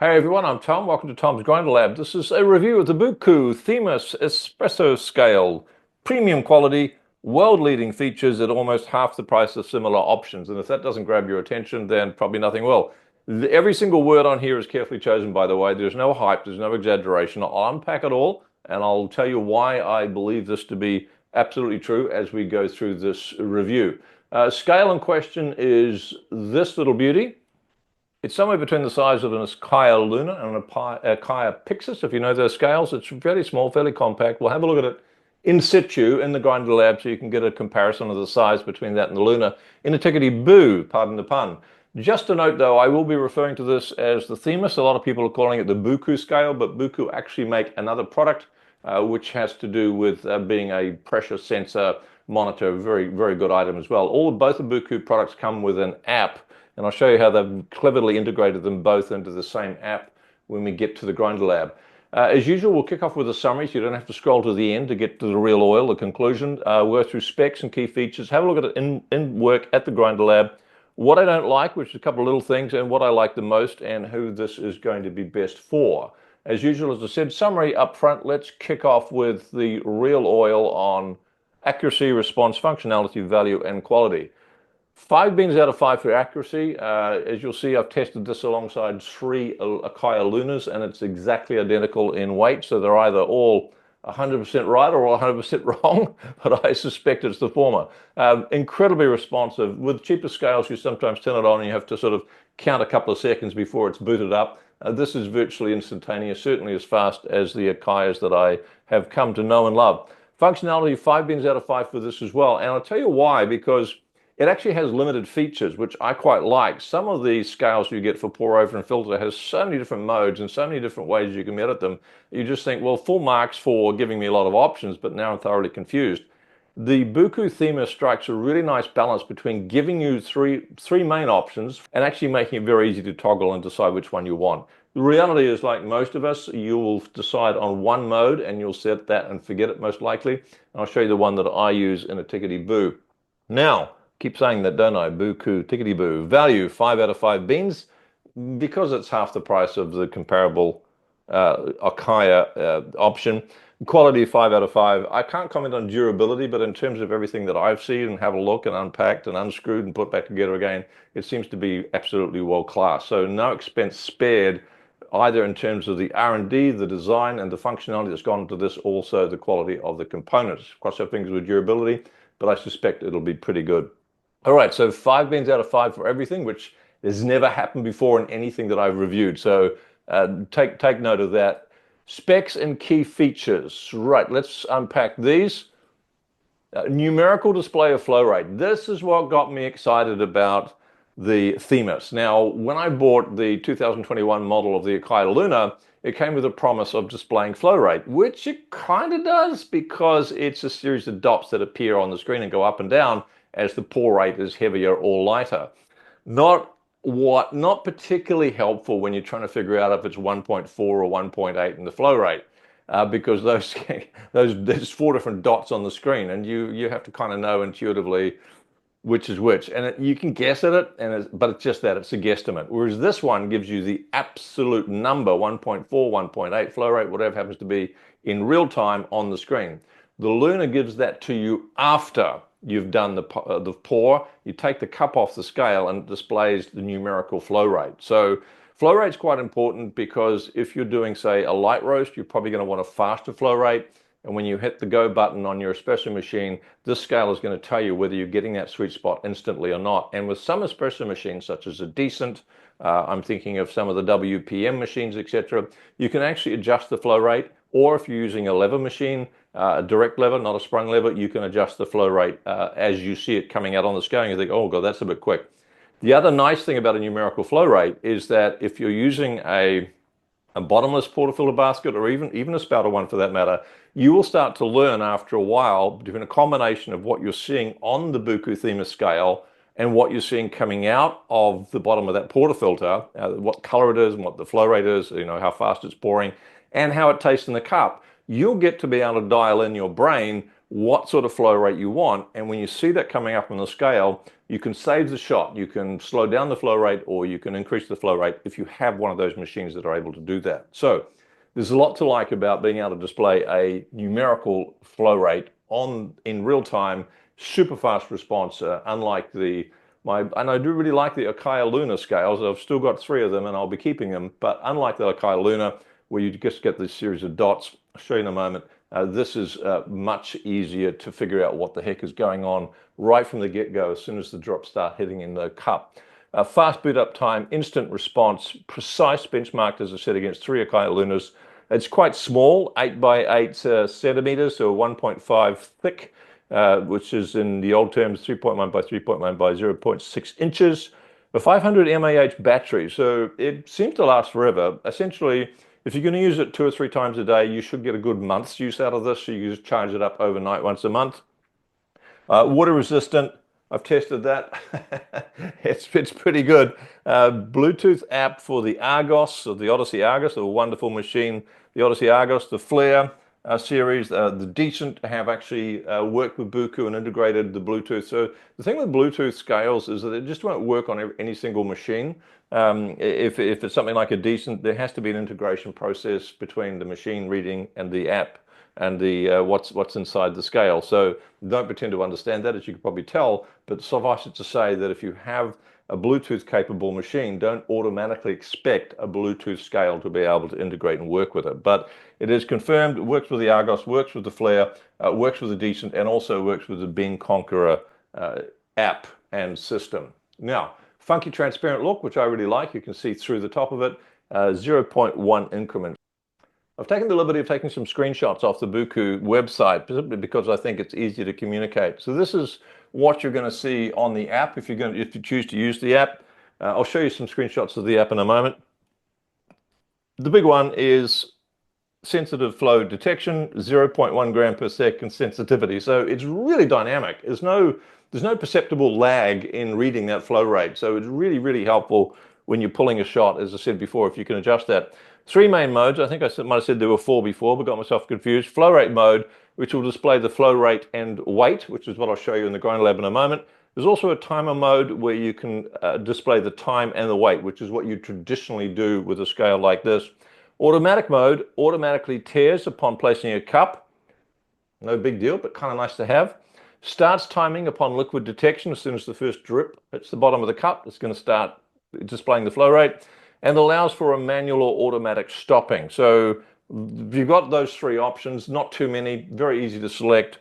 Hey everyone, I'm Tom. Welcome to Tom's Grinder Lab. This is a review of the Bookoo Themis Espresso scale. Premium quality, world-leading features at almost half the price of similar options. And if that doesn't grab your attention, then probably nothing will. Every single word on here is carefully chosen, by the way. There's no hype, there's no exaggeration. I'll unpack it all, and I'll tell you why I believe this to be absolutely true as we go through this review. Scale in question is this little beauty. It's somewhere between the size of an Acacia Luna and an Acacia Pixis. If you know those scales, it's fairly small, fairly compact. We'll have a look at it in situ in the Grinder Lab so you can get a comparison of the size between that and the Luna in a tickety-boo, pardon the pun. Just a note though, I will be referring to this as the Themis. A lot of people are calling it the Bookoo scale, but Bookoo actually make another product which has to do with being a pressure sensor monitor. Very, very good item as well. Both the Bookoo products come with an app, and I'll show you how they've cleverly integrated them both into the same app when we get to the Grinder Lab. As usual, we'll kick off with a summary so you don't have to scroll to the end to get to the real oil, the conclusion. We'll go through specs and key features, have a look at it in work at the Grinder Lab, what I don't like, which is a couple of little things, and what I like the most and who this is going to be best for. As usual, as I said, summary up front. Let's kick off with the real oil on accuracy, response, functionality, value, and quality. 5 beans out of 5 for accuracy. As you'll see, I've tested this alongside 3 Acacia Lunas, and it's exactly identical in weight. So they're either all 100% right or all 100% wrong, but I suspect it's the former. Incredibly responsive. With cheaper scales, you sometimes turn it on and you have to sort of count a couple of seconds before it's booted up. This is virtually instantaneous, certainly as fast as the Acacias that I have come to know and love. Functionality, 5 beans out of 5 for this as well. And I'll tell you why, because it actually has limited features, which I quite like. Some of the scales you get for pour over and filter has so many different modes and so many different ways you can edit them. You just think, well, full marks for giving me a lot of options, but now I'm thoroughly confused. The Bookoo Themis strikes a really nice balance between giving you three main options and actually making it very easy to toggle and decide which one you want. The reality is, like most of us, you will decide on one mode and you'll set that and forget it most likely. And I'll show you the one that I use in a tickety-boo. Now, keep saying that, don't I? Bookoo, tickety-boo. Value, 5 out of 5 beans, because it's half the price of the comparable Acacia option. Quality, 5 out of 5. I can't comment on durability, but in terms of everything that I've seen and have a look and unpacked and unscrewed and put back together again, it seems to be absolutely world-class. So no expense spared, either in terms of the R&D, the design, and the functionality that's gone into this, also the quality of the components. Cross our fingers with durability, but I suspect it'll be pretty good. All right, so 5 beans out of 5 for everything, which has never happened before in anything that I've reviewed. So take note of that. Specs and key features. Right, let's unpack these. Numerical display of flow rate. This is what got me excited about the Themis. Now, when I bought the 2021 model of the Acacia Luna, it came with a promise of displaying flow rate, which it kind of does because it's a series of dots that appear on the screen and go up and down as the pour rate is heavier or lighter. Not particularly helpful when you're trying to figure out if it's 1.4 or 1.8 in the flow rate, because there's 4 different dots on the screen, and you have to kind of know intuitively which is which, and you can guess at it, but it's just that it's a guesstimate. Whereas this one gives you the absolute number, 1.4, 1.8 flow rate, whatever happens to be in real time on the screen. The Luna gives that to you after you've done the pour. You take the cup off the scale and it displays the numerical flow rate. So flow rate's quite important because if you're doing, say, a light roast, you're probably going to want a faster flow rate. And when you hit the go button on your espresso machine, this scale is going to tell you whether you're getting that sweet spot instantly or not. And with some espresso machines, such as a Decent, I'm thinking of some of the WPM machines, etc., you can actually adjust the flow rate. Or if you're using a lever machine, a direct lever, not a sprung lever, you can adjust the flow rate as you see it coming out on the scale. And you think, oh God, that's a bit quick. The other nice thing about a numerical flow rate is that if you're using a bottomless portafilter basket, or even a spouter one for that matter, you will start to learn after a while between a combination of what you're seeing on the Bookoo Themis scale and what you're seeing coming out of the bottom of that portafilter, what color it is and what the flow rate is, how fast it's pouring, and how it tastes in the cup. You'll get to be able to dial in your brain what sort of flow rate you want. And when you see that coming up on the scale, you can save the shot. You can slow down the flow rate, or you can increase the flow rate if you have one of those machines that are able to do that. So there's a lot to like about being able to display a numerical flow rate in real time, super fast response, unlike and I do really like the Akaya Luna scales. I've still got 3 of them and I'll be keeping them, but unlike the Akaya Luna, where you just get this series of dots, I'll show you in a moment, this is much easier to figure out what the heck is going on right from the get-go as soon as the drops start hitting in the cup. Fast boot up time, instant response, precise benchmarked, as I said, against 3 Akaya Lunas. It's quite small, 8 by 8 centimeters, so 1.5 thick, which is in the old terms 3.1 by 3.1 by 0.6 inches. A 500 mAh battery, so it seems to last forever. Essentially, if you're going to use it 2 or 3 times a day, you should get a good month's use out of this. So you just charge it up overnight once a month. Water resistant. I've tested that. it's pretty good. Bluetooth app for the Argos, or the Odyssey Argos, a wonderful machine. The Odyssey Argos, the Flare series, the Decent have actually worked with Bookoo and integrated the Bluetooth. So the thing with Bluetooth scales is that it just won't work on any single machine. If it's something like a Decent, there has to be an integration process between the machine reading and the app and the what's inside the scale. So don't pretend to understand that, as you can probably tell, but suffice it to say that if you have a Bluetooth capable machine, don't automatically expect a Bluetooth scale to be able to integrate and work with it. But it is confirmed, it works with the Argos, works with the Flare, works with the Decent, and also works with the Bing Conqueror app and system. Now, funky transparent look, which I really like. You can see through the top of it, 0.1 increment. I've taken the liberty of taking some screenshots off the Bookoo website, simply because I think it's easier to communicate. So this is what you're going to see on the app if you choose to use the app. I'll show you some screenshots of the app in a moment. The big one is sensitive flow detection, 0.1 gram per second sensitivity. So it's really dynamic. There's no perceptible lag in reading that flow rate. So it's really, really helpful when you're pulling a shot, as I said before, if you can adjust that. 3 main modes. I think I might have said there were 4 before, but got myself confused. Flow rate mode, which will display the flow rate and weight, which is what I'll show you in the grind lab in a moment. There's also a timer mode where you can display the time and the weight, which is what you traditionally do with a scale like this. Automatic mode automatically tears upon placing a cup. No big deal, but kind of nice to have. Starts timing upon liquid detection. As soon as the first drip hits the bottom of the cup, it's going to start displaying the flow rate, and allows for a manual or automatic stopping. So you've got those 3 options, not too many, very easy to select.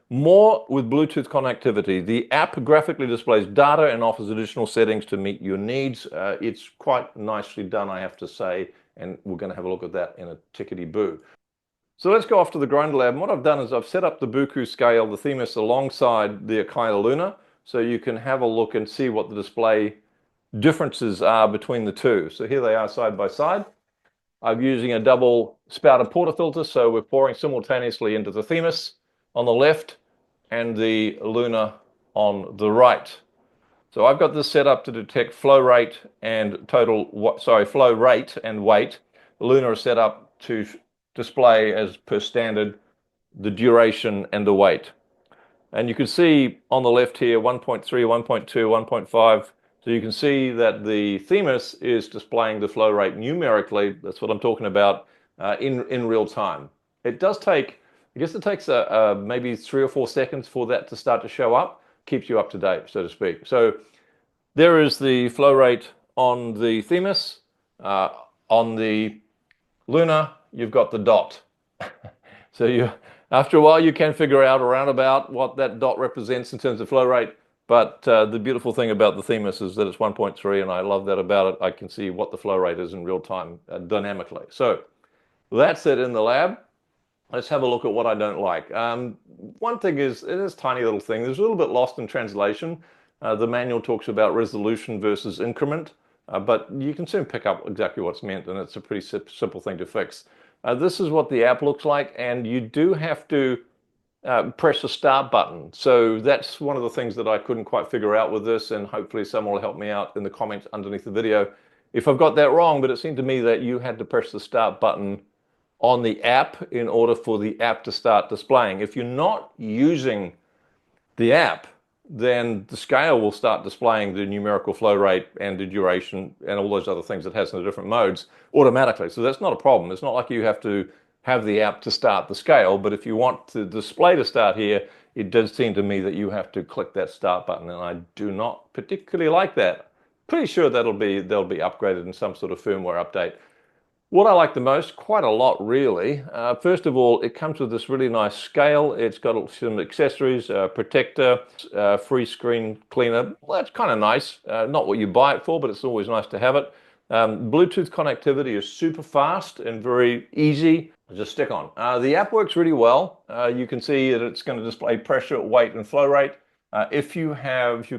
More with Bluetooth connectivity. The app graphically displays data and offers additional settings to meet your needs. It's quite nicely done, I have to say, and we're going to have a look at that in a tickety-boo. So let's go off to the grind lab. And what I've done is I've set up the Bookoo scale, the Themis, alongside the Akaya Luna, so you can have a look and see what the display differences are between the two. So here they are side by side. I'm using a double spouted portafilter, so we're pouring simultaneously into the Themis on the left and the Luna on the right. So I've got this set up to detect flow rate and flow rate and weight. The Luna is set up to display, as per standard, the duration and the weight. And you can see on the left here 1.3, 1.2, 1.5. So you can see that the Themis is displaying the flow rate numerically. That's what I'm talking about in real time. It does take, I guess it takes maybe 3 or 4 seconds for that to start to show up. Keeps you up to date, so to speak. So there is the flow rate on the Themis. On the Luna, you've got the dot. So after a while, you can figure out around about what that dot represents in terms of flow rate. But the beautiful thing about the Themis is that it's 1.3, and I love that about it. I can see what the flow rate is in real time dynamically. So that's it in the lab. Let's have a look at what I don't like. One thing is, it is a tiny little thing. There's a little bit lost in translation. The manual talks about resolution versus increment, but you can soon pick up exactly what's meant, and it's a pretty simple thing to fix. This is what the app looks like, and you do have to press the start button. So that's one of the things that I couldn't quite figure out with this, and hopefully someone will help me out in the comments underneath the video if I've got that wrong. But it seemed to me that you had to press the start button on the app in order for the app to start displaying. If you're not using the app, then the scale will start displaying the numerical flow rate and the duration and all those other things it has in the different modes automatically. So that's not a problem. It's not like you have to have the app to start the scale, but if you want the display to start here, it does seem to me that you have to click that start button, and I do not particularly like that. Pretty sure they'll be upgraded in some sort of firmware update. What I like the most, quite a lot really. First of all, it comes with this really nice scale. It's got some accessories, protector, free screen cleaner. Well, that's kind of nice. Not what you buy it for, but it's always nice to have it. Bluetooth connectivity is super fast and very easy. Just stick on. The app works really well. You can see that it's going to display pressure, weight, and flow rate. If you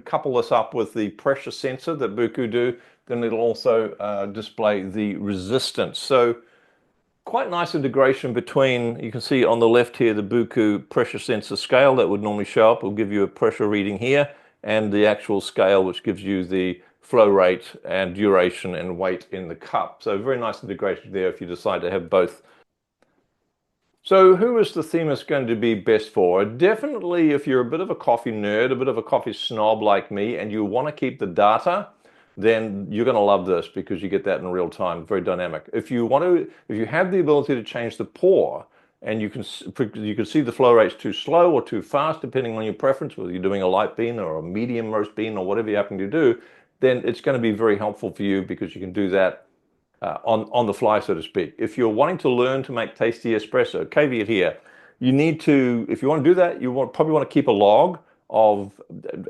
couple this up with the pressure sensor that Bookoo do, then it'll also display the resistance. So quite nice integration between, you can see on the left here, the Bookoo pressure sensor scale that would normally show up. Will give you a pressure reading here, and the actual scale, which gives you the flow rate and duration and weight in the cup. So very nice integration there if you decide to have both. So who is the Themis going to be best for? Definitely if you're a bit of a coffee nerd, a bit of a coffee snob like me, and you want to keep the data, then you're going to love this because you get that in real time, very dynamic. If you have the ability to change the pour, and you can see the flow rates too slow or too fast, depending on your preference, whether you're doing a light bean or a medium roast bean or whatever you happen to do, then it's going to be very helpful for you because you can do that on the fly, so to speak. If you're wanting to learn to make tasty espresso, caveat here, you need to, if you want to do that, probably want to keep a log of,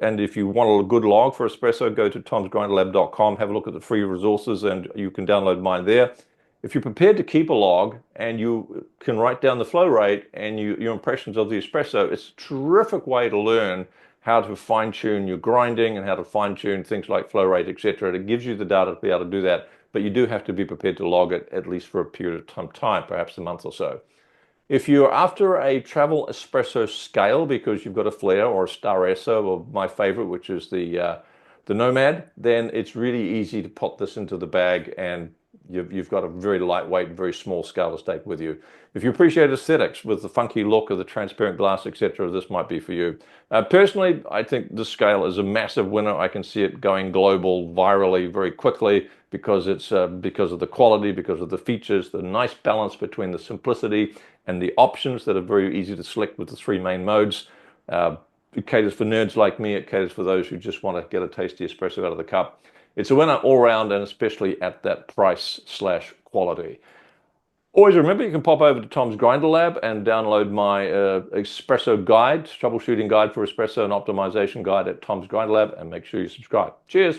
and if you want a good log for espresso, go to tomsgrinderlab.com, have a look at the free resources, and you can download mine there. If you're prepared to keep a log and you can write down the flow rate and your impressions of the espresso, it's a terrific way to learn how to fine-tune your grinding and how to fine-tune things like flow rate, etc. It gives you the data to be able to do that, but you do have to be prepared to log it at least for a period of time, perhaps a month or so. If you're after a travel espresso scale because you've got a Flair or a Star Esso, or my favorite, which is the Nomad, then it's really easy to put this into the bag and you've got a very lightweight, very small scale to take with you. If you appreciate aesthetics with the funky look of the transparent glass, etc., this might be for you. Personally, I think this scale is a massive winner. I can see it going global virally very quickly because it's because of the quality, because of the features, the nice balance between the simplicity and the options that are very easy to select with the three main modes. It caters for nerds like me. It caters for those who just want to get a tasty espresso out of the cup. It's a winner all round, and especially at that price/quality. Always remember, you can pop over to Tom's Grinder Lab and download my espresso guide, troubleshooting guide for espresso and optimization guide at Tom's Grinder Lab, and make sure you subscribe. Cheers.